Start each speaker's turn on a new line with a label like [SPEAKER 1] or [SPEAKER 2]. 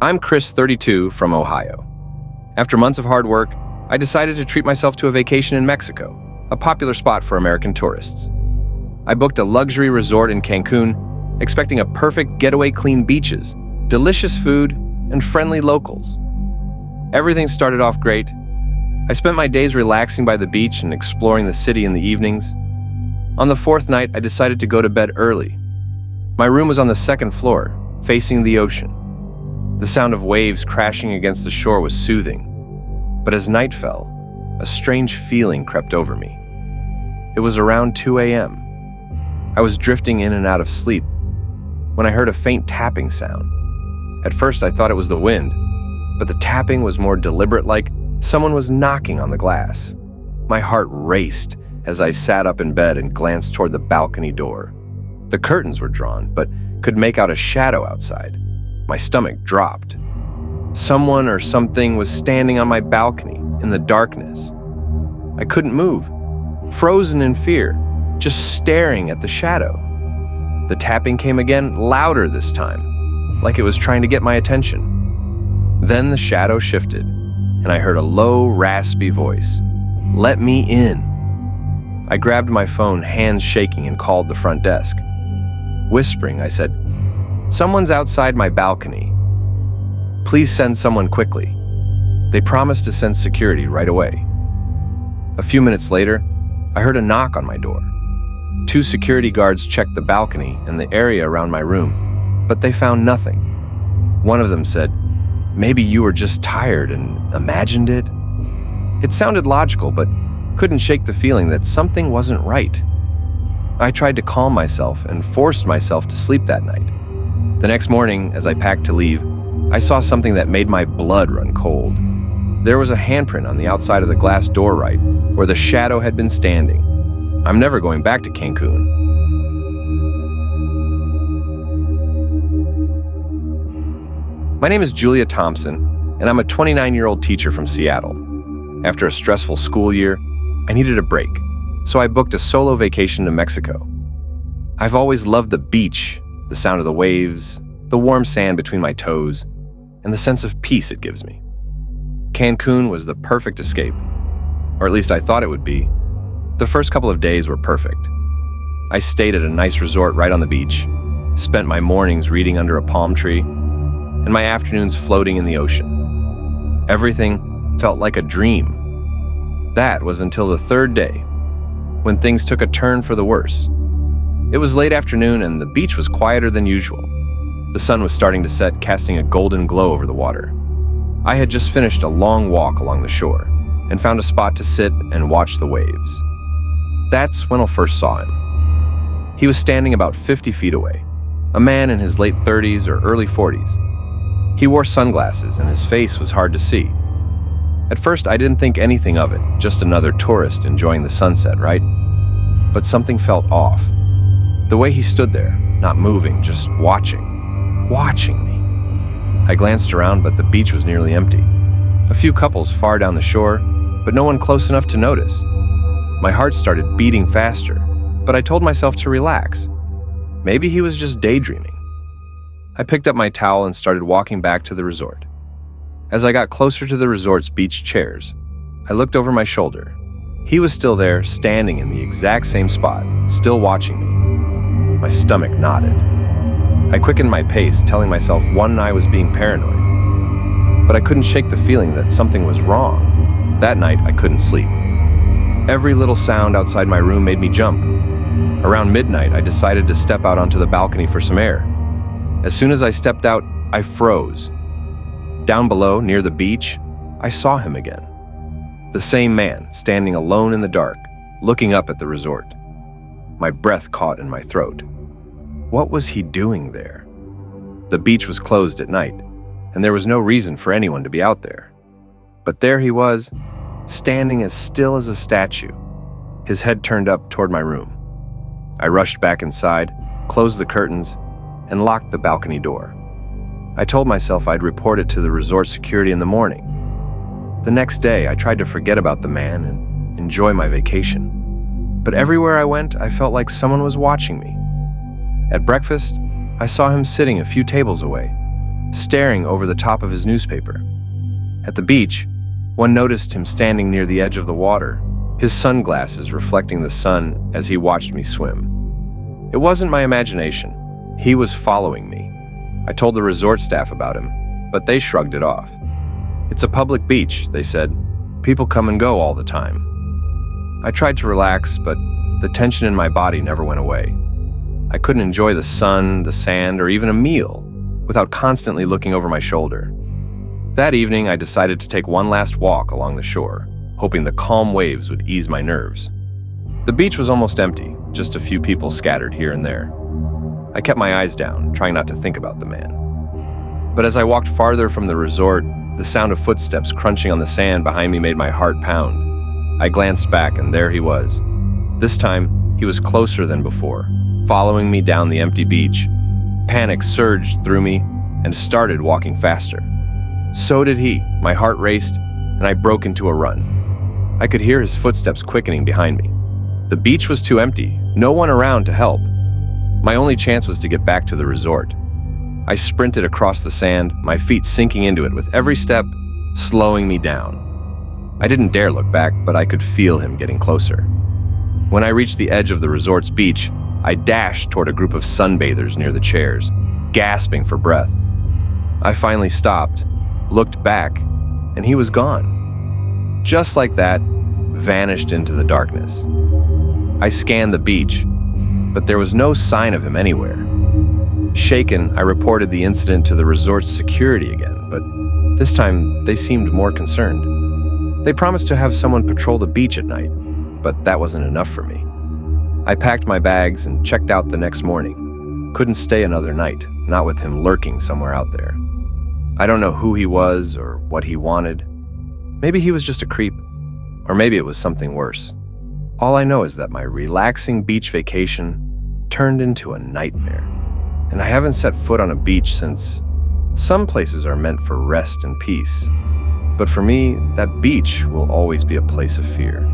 [SPEAKER 1] I'm Chris, 32, from Ohio. After months of hard work, I decided to treat myself to a vacation in Mexico, a popular spot for American tourists. I booked a luxury resort in Cancun, expecting a perfect getaway, clean beaches, delicious food, and friendly locals. Everything started off great. I spent my days relaxing by the beach and exploring the city in the evenings. On the fourth night, I decided to go to bed early. My room was on the second floor, facing the ocean. The sound of waves crashing against the shore was soothing. But as night fell, a strange feeling crept over me. It was around 2 a.m. I was drifting in and out of sleep when I heard a faint tapping sound. At first, I thought it was the wind, but the tapping was more deliberate, like someone was knocking on the glass. My heart raced as I sat up in bed and glanced toward the balcony door. The curtains were drawn, but could make out a shadow outside. My stomach dropped. Someone or something was standing on my balcony in the darkness. I couldn't move, frozen in fear, just staring at the shadow. The tapping came again, louder this time, like it was trying to get my attention. Then the shadow shifted, and I heard a low, raspy voice. "Let me in." I grabbed my phone, hands shaking, and called the front desk. Whispering, I said, "Someone's outside my balcony. Please send someone quickly." They promised to send security right away. A few minutes later, I heard a knock on my door. 2 security guards checked the balcony and the area around my room, but they found nothing. One of them said, "Maybe you were just tired and imagined it." It sounded logical, but couldn't shake the feeling that something wasn't right. I tried to calm myself and forced myself to sleep that night. The next morning, as I packed to leave, I saw something that made my blood run cold. There was a handprint on the outside of the glass door right where the shadow had been standing. I'm never going back to Cancun. My name is Julia Thompson, and I'm a 29-year-old teacher from Seattle. After a stressful school year, I needed a break, so I booked a solo vacation to Mexico. I've always loved the beach, the sound of the waves, the warm sand between my toes, and the sense of peace it gives me. Cancun was the perfect escape, or at least I thought it would be. The first couple of days were perfect. I stayed at a nice resort right on the beach, spent my mornings reading under a palm tree, and my afternoons floating in the ocean. Everything felt like a dream. That was until the third day, when things took a turn for the worse. It was late afternoon and the beach was quieter than usual. The sun was starting to set, casting a golden glow over the water. I had just finished a long walk along the shore and found a spot to sit and watch the waves. That's when I first saw him. He was standing about 50 feet away, a man in his late 30s or early 40s. He wore sunglasses and his face was hard to see. At first, I didn't think anything of it, just another tourist enjoying the sunset, right? But something felt off. The way he stood there, not moving, just watching me. I glanced around, but the beach was nearly empty. A few couples far down the shore, but no one close enough to notice. My heart started beating faster, but I told myself to relax. Maybe he was just daydreaming. I picked up my towel and started walking back to the resort. As I got closer to the resort's beach chairs, I looked over my shoulder. He was still there, standing in the exact same spot, still watching me. My stomach knotted. I quickened my pace, telling myself one I was being paranoid. But I couldn't shake the feeling that something was wrong. That night, I couldn't sleep. Every little sound outside my room made me jump. Around midnight, I decided to step out onto the balcony for some air. As soon as I stepped out, I froze. Down below, near the beach, I saw him again. The same man, standing alone in the dark, looking up at the resort. My breath caught in my throat. What was he doing there? The beach was closed at night, and there was no reason for anyone to be out there. But there he was, standing as still as a statue, his head turned up toward my room. I rushed back inside, closed the curtains, and locked the balcony door. I told myself I'd report it to the resort security in the morning. The next day, I tried to forget about the man and enjoy my vacation. But everywhere I went, I felt like someone was watching me. At breakfast, I saw him sitting a few tables away, staring over the top of his newspaper. At the beach, one noticed him standing near the edge of the water, his sunglasses reflecting the sun as he watched me swim. It wasn't my imagination. He was following me. I told the resort staff about him, but they shrugged it off. "It's a public beach," they said. "People come and go all the time." I tried to relax, but the tension in my body never went away. I couldn't enjoy the sun, the sand, or even a meal without constantly looking over my shoulder. That evening, I decided to take one last walk along the shore, hoping the calm waves would ease my nerves. The beach was almost empty, just a few people scattered here and there. I kept my eyes down, trying not to think about the man. But as I walked farther from the resort, the sound of footsteps crunching on the sand behind me made my heart pound. I glanced back, and there he was. This time, he was closer than before, following me down the empty beach. Panic surged through me and started walking faster. So did he. My heart raced, and I broke into a run. I could hear his footsteps quickening behind me. The beach was too empty, no one around to help. My only chance was to get back to the resort. I sprinted across the sand, my feet sinking into it with every step, slowing me down. I didn't dare look back, but I could feel him getting closer. When I reached the edge of the resort's beach, I dashed toward a group of sunbathers near the chairs, gasping for breath. I finally stopped, looked back, and he was gone. Just like that, vanished into the darkness. I scanned the beach, but there was no sign of him anywhere. Shaken, I reported the incident to the resort's security again, but this time they seemed more concerned. They promised to have someone patrol the beach at night, but that wasn't enough for me. I packed my bags and checked out the next morning. Couldn't stay another night, not with him lurking somewhere out there. I don't know who he was or what he wanted. Maybe he was just a creep, or maybe it was something worse. All I know is that my relaxing beach vacation turned into a nightmare, and I haven't set foot on a beach since. Some places are meant for rest and peace, but for me, that beach will always be a place of fear.